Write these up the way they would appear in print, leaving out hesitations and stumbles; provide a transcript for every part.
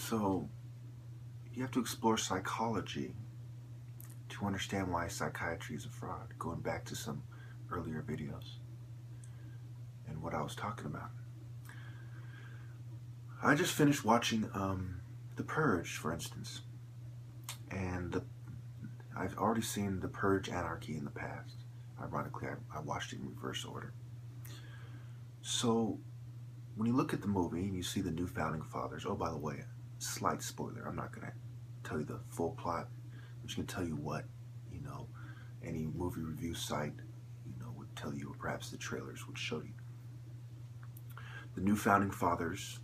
So you have to explore psychology to understand why psychiatry is a fraud, going back to some earlier videos and what I was talking about. I just finished watching The Purge, for instance, and I've already seen The Purge Anarchy in the past. Ironically, I watched it in reverse order. So when you look at the movie and you see the new founding fathers, oh, by the way, slight spoiler, I'm not going to tell you the full plot. I'm just going to tell you what, any movie review site, would tell you, or perhaps the trailers would show you. The new founding fathers,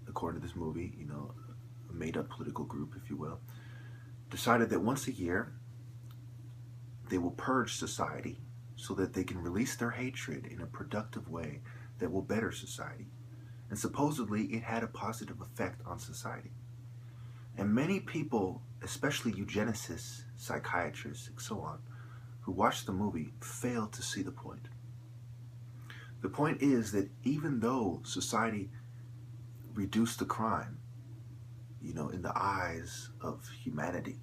according to this movie, a made-up political group, if you will, decided that once a year they will purge society so that they can release their hatred in a productive way that will better society. And supposedly it had a positive effect on society. And many people, especially eugenicists, psychiatrists, and so on, who watched the movie failed to see the point. The point is that even though society reduced the crime, in the eyes of humanity,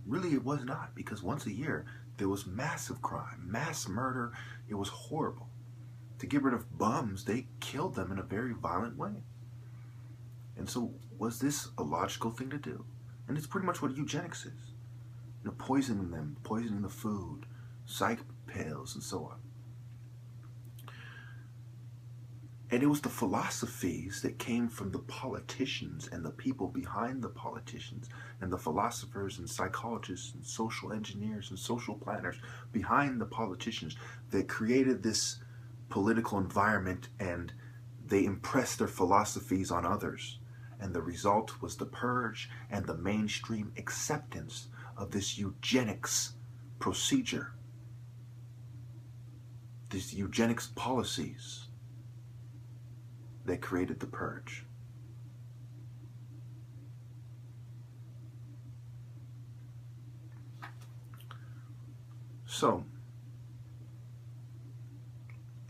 really it was not, because once a year there was massive crime, mass murder. It was horrible. To get rid of bums, they killed them in a very violent way. And so was this a logical thing to do? And it's pretty much what eugenics is. Poisoning them, poisoning the food, psych pills, and so on. And it was the philosophies that came from the politicians and the people behind the politicians and the philosophers and psychologists and social engineers and social planners behind the politicians that created this political environment, and they impressed their philosophies on others. And the result was the purge and the mainstream acceptance of this eugenics procedure, these eugenics policies that created the purge. So,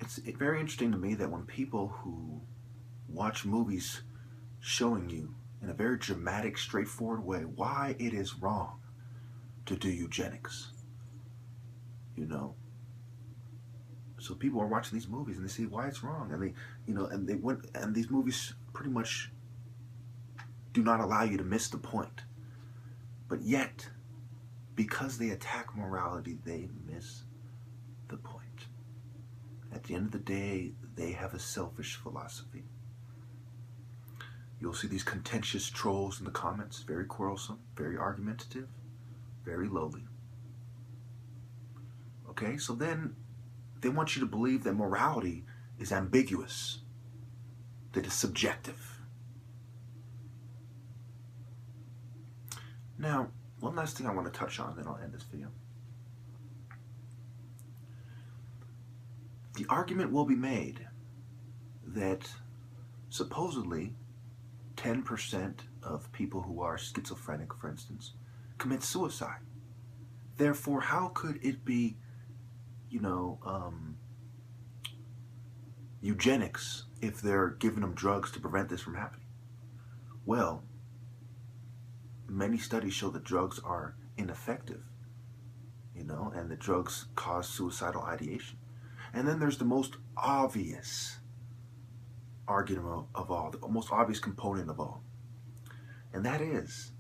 it's very interesting to me that when people who watch movies showing you in a very dramatic, straightforward way why it is wrong to do eugenics, so people are watching these movies and they see why it's wrong, and and these movies pretty much do not allow you to miss the point. But yet, because they attack morality, they miss the point. At the end of the day, they have a selfish philosophy. You'll see these contentious trolls in the comments, very quarrelsome, very argumentative, very lowly. Okay, so then they want you to believe that morality is ambiguous, that it's subjective. Now, one last thing I want to touch on, then I'll end this video. The argument will be made that supposedly 10% of people who are schizophrenic, for instance, commit suicide. Therefore, how could it be, eugenics if they're giving them drugs to prevent this from happening? Well, many studies show that drugs are ineffective, and the drugs cause suicidal ideation. And then there's the most obvious argument of all, the most obvious component of all. And that is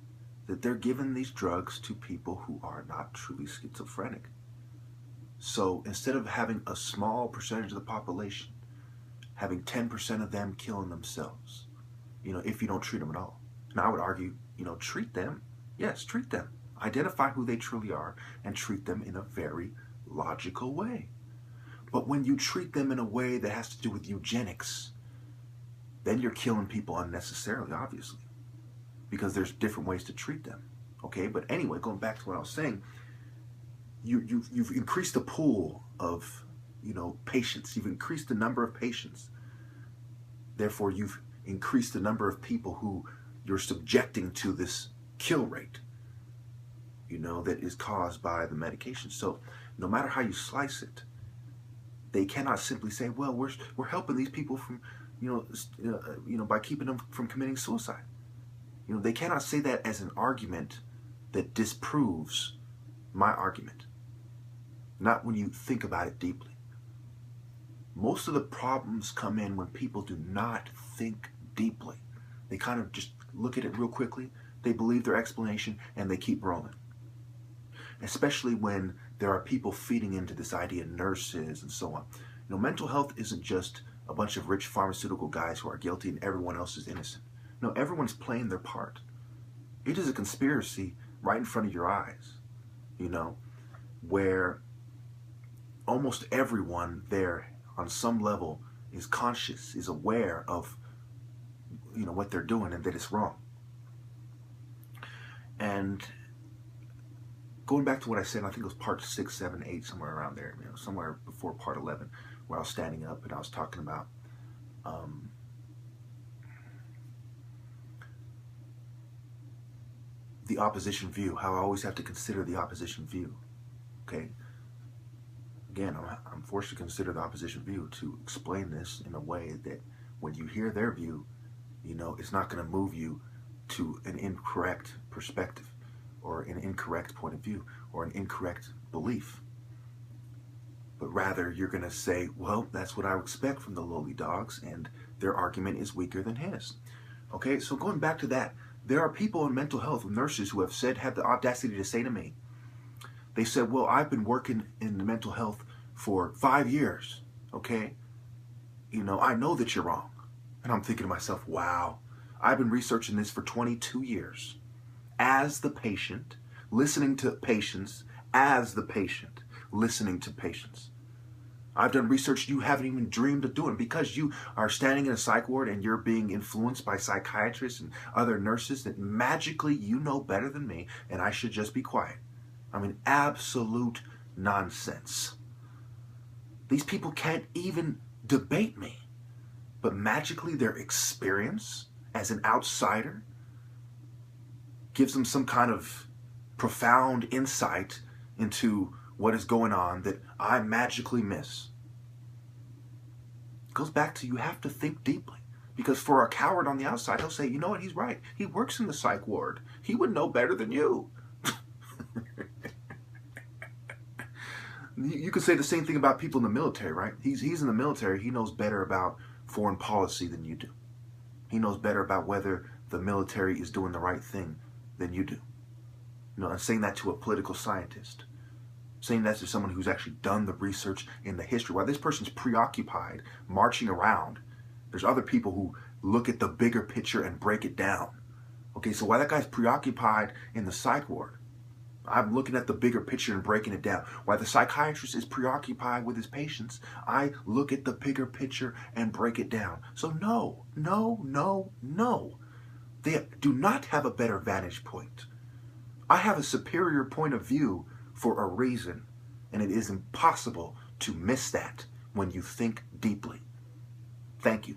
that they're giving these drugs to people who are not truly schizophrenic. So instead of having a small percentage of the population, having 10% of them killing themselves, if you don't treat them at all. Now I would argue, treat them. Yes, treat them. Identify who they truly are and treat them in a very logical way. But when you treat them in a way that has to do with eugenics, then you're killing people unnecessarily, obviously, because there's different ways to treat them. Okay, but anyway, going back to what I was saying, you've increased the pool of patients. You've increased the number of patients. Therefore, you've increased the number of people who you're subjecting to this kill rate, that is caused by the medication. So no matter how you slice it, they cannot simply say, well, we're helping these people from, by keeping them from committing suicide. You know, they cannot say that as an argument that disproves my argument. Not when you think about it deeply. Most of the problems come in when people do not think deeply. They kind of just look at it real quickly, they believe their explanation, and they keep rolling. Especially when there are people feeding into this idea, nurses and so on. You know, mental health isn't just a bunch of rich pharmaceutical guys who are guilty and everyone else is innocent. No, everyone's playing their part. It is a conspiracy right in front of your eyes, you know, where almost everyone there on some level is conscious, is aware of, you know, what they're doing and that it's wrong. And going back to what I said, I think it was part 6, 7, 8, somewhere around there, you know, somewhere before part 11, where I was standing up and I was talking about the opposition view, how I always have to consider the opposition view, okay? Again, I'm forced to consider the opposition view to explain this in a way that when you hear their view, you know, it's not going to move you to an incorrect perspective or an incorrect point of view or an incorrect belief. But rather, you're going to say, well, that's what I expect from the lowly dogs, and their argument is weaker than his. Okay, so going back to that, there are people in mental health, nurses, who have had the audacity to say to me, they said, well, I've been working in the mental health for 5 years, okay? You know, I know that you're wrong. And I'm thinking to myself, wow, I've been researching this for 22 years. As the patient, listening to patients, as the patient, listening to patients. I've done research you haven't even dreamed of doing because you are standing in a psych ward and you're being influenced by psychiatrists and other nurses that magically you know better than me and I should just be quiet. I mean, absolute nonsense. These people can't even debate me, but magically their experience as an outsider gives them some kind of profound insight into what is going on that I magically miss. It goes back to you have to think deeply. Because for a coward on the outside, he'll say, you know what, he's right. He works in the psych ward. He would know better than you. You could say the same thing about people in the military, right? He's in the military. He knows better about foreign policy than you do. He knows better about whether the military is doing the right thing than you do. You know, and saying that to a political scientist, saying that to someone who's actually done the research in the history. While this person's preoccupied, marching around, there's other people who look at the bigger picture and break it down. Okay, so while that guy's preoccupied in the psych ward, I'm looking at the bigger picture and breaking it down. While the psychiatrist is preoccupied with his patients, I look at the bigger picture and break it down. So no. They do not have a better vantage point. I have a superior point of view for a reason, and it is impossible to miss that when you think deeply. Thank you.